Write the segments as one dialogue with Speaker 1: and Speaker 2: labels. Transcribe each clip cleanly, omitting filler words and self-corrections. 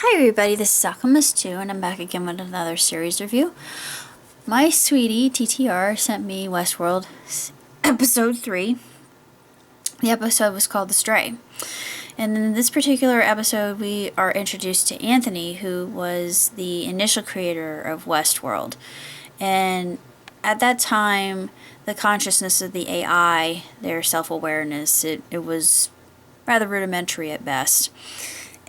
Speaker 1: Hi everybody, this is Alchemist2 and I'm back again with another series review. My sweetie, TTR, sent me Westworld episode 3. The episode was called The Stray. And in this particular episode we are introduced to Anthony, who was the initial creator of Westworld. And at that time, the consciousness of the AI, their self-awareness, it was rather rudimentary at best.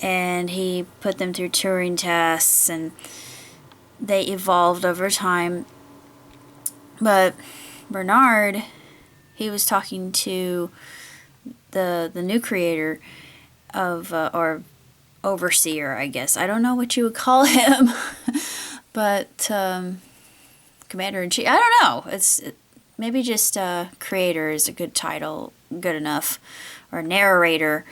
Speaker 1: And he put them through Turing tests, and they evolved over time. But Bernard, he was talking to the new creator of, or overseer, I guess. I don't know what you would call him, but commander-in-chief. I don't know. Maybe just creator is a good title, good enough, or narrator.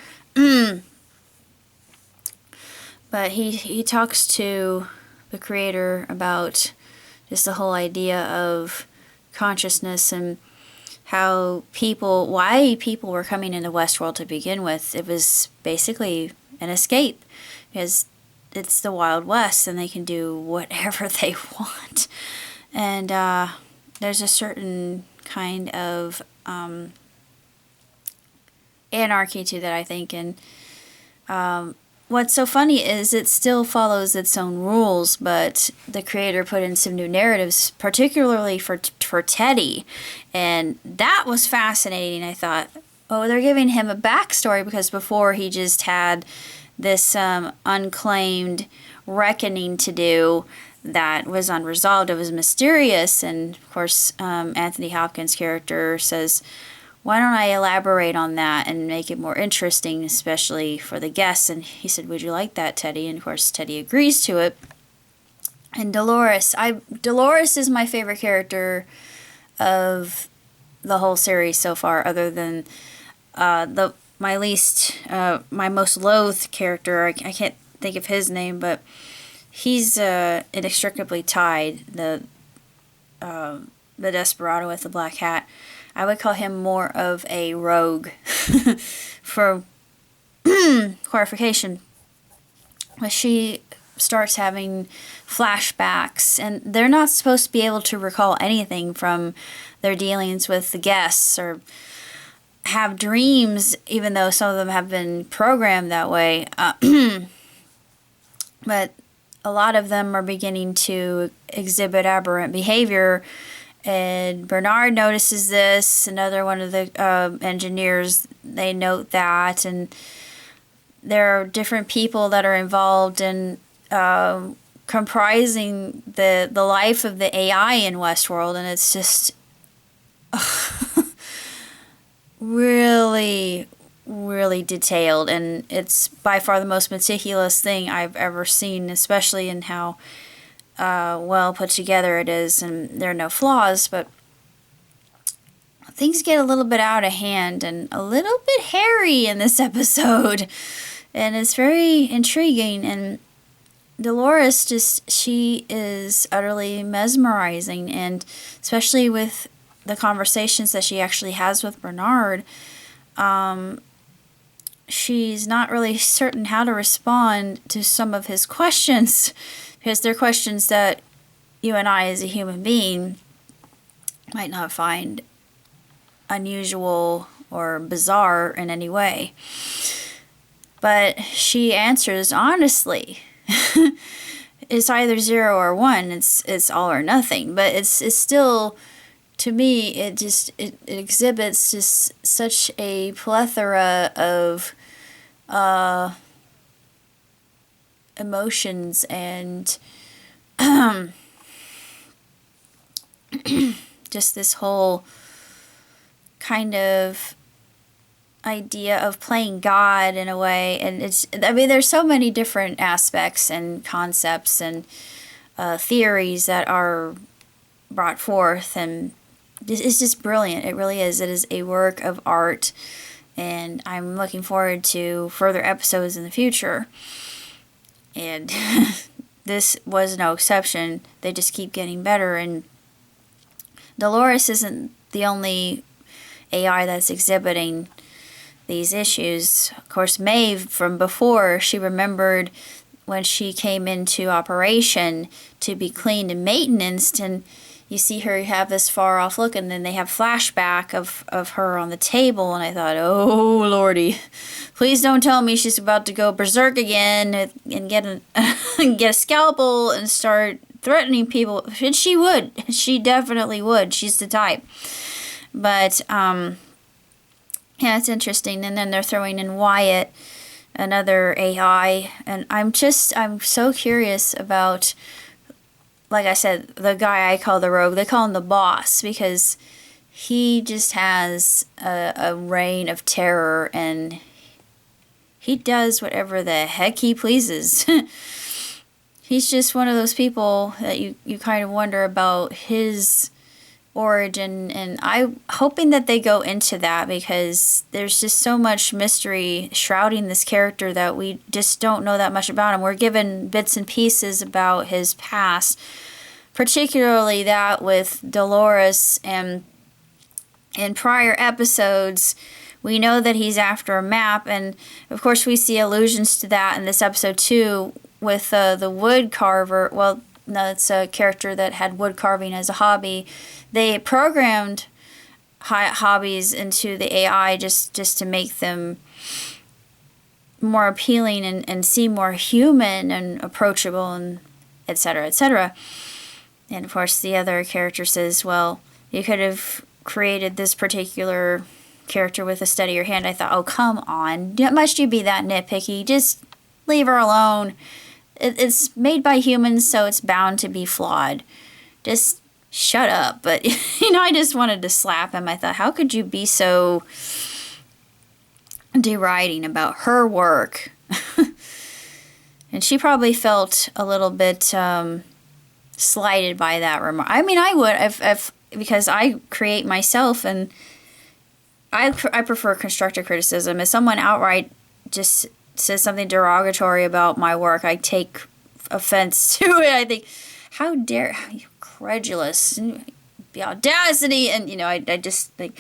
Speaker 1: But he talks to the creator about just the whole idea of consciousness and why people were coming into Westworld to begin with. It was basically an escape, because it's the Wild West and they can do whatever they want. And there's a certain kind of anarchy to that, I think. And what's so funny is it still follows its own rules, but the creator put in some new narratives, particularly for Teddy, and that was fascinating. I thought, oh, they're giving him a backstory, because before he just had this unclaimed reckoning to do that was unresolved. It was mysterious, and of course Anthony Hopkins' character says, why don't I elaborate on that and make it more interesting, especially for the guests? And he said, would you like that, Teddy? And of course, Teddy agrees to it. And Dolores is my favorite character of the whole series so far, other than my most loathed character. I can't think of his name, but he's inextricably tied, the desperado with the black hat. I would call him more of a rogue for clarification. But she starts having flashbacks, and they're not supposed to be able to recall anything from their dealings with the guests or have dreams, even though some of them have been programmed that way. But a lot of them are beginning to exhibit aberrant behavior. And Bernard notices this. Another one of the engineers, they note that. And there are different people that are involved in comprising the life of the AI in Westworld. And it's just really, really detailed. And it's by far the most meticulous thing I've ever seen, especially in how well put together it is, and there are no flaws. But things get a little bit out of hand and a little bit hairy in this episode, and it's very intriguing. And Dolores, she is utterly mesmerizing, and especially with the conversations that she actually has with Bernard, she's not really certain how to respond to some of his questions, because they're questions that you and I as a human being might not find unusual or bizarre in any way. But she answers honestly. It's either 0 or 1. It's all or nothing. But it's still, to me, it exhibits just such a plethora of emotions and just this whole kind of idea of playing God in a way. And there's so many different aspects and concepts and theories that are brought forth, and it's just brilliant. It really is. It is a work of art, and I'm looking forward to further episodes in the future. And this was no exception. They just keep getting better. And Dolores isn't the only AI that's exhibiting these issues. Of course, Maeve, from before, she remembered when she came into operation to be cleaned and maintenanced, and you see her have this far off look, and then they have flashback of her on the table, and I thought, oh lordy, please don't tell me she's about to go berserk again and get a scalpel and start threatening people. And she definitely would. She's the type. But yeah, it's interesting. And then they're throwing in Wyatt, another AI, and I'm so curious about, like I said, the guy I call the rogue. They call him the boss because he just has a reign of terror, and he does whatever the heck he pleases. He's just one of those people that you kind of wonder about his origin, and I'm hoping that they go into that because there's just so much mystery shrouding this character that we just don't know that much about him. We're given bits and pieces about his past, particularly that with Dolores, and in prior episodes we know that he's after a map, and of course we see allusions to that in this episode too with the wood carver. Well, no, it's a character that had wood carving as a hobby. They programmed hobbies into the AI just to make them more appealing and seem more human and approachable, and etc., etc. And of course the other character says, well, you could have created this particular character with a steadier hand. I thought, oh, come on. Must you be that nitpicky? Just leave her alone. It's made by humans, so it's bound to be flawed. Just shut up. But, I just wanted to slap him. I thought, how could you be so deriding about her work? And she probably felt a little bit slighted by that remark. I mean, I would, if because I create myself, and I prefer constructive criticism. If someone outright just says something derogatory about my work, I take offense to it. I think, how dare you, credulous, the audacity, and I just think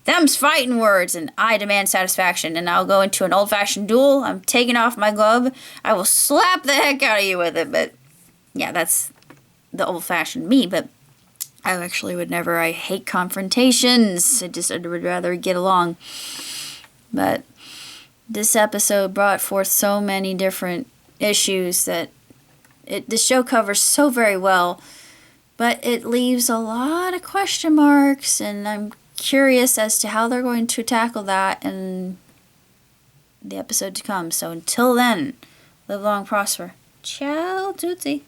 Speaker 1: them's fighting words, and I demand satisfaction, and I'll go into an old-fashioned duel. I'm taking off my glove. I will slap the heck out of you with it. But yeah, that's the old-fashioned me. But I actually would never. I hate confrontations. I would rather get along. But this episode brought forth so many different issues that the show covers so very well, but it leaves a lot of question marks, and I'm curious as to how they're going to tackle that in the episode to come. So until then, live long, prosper. Ciao, tutti.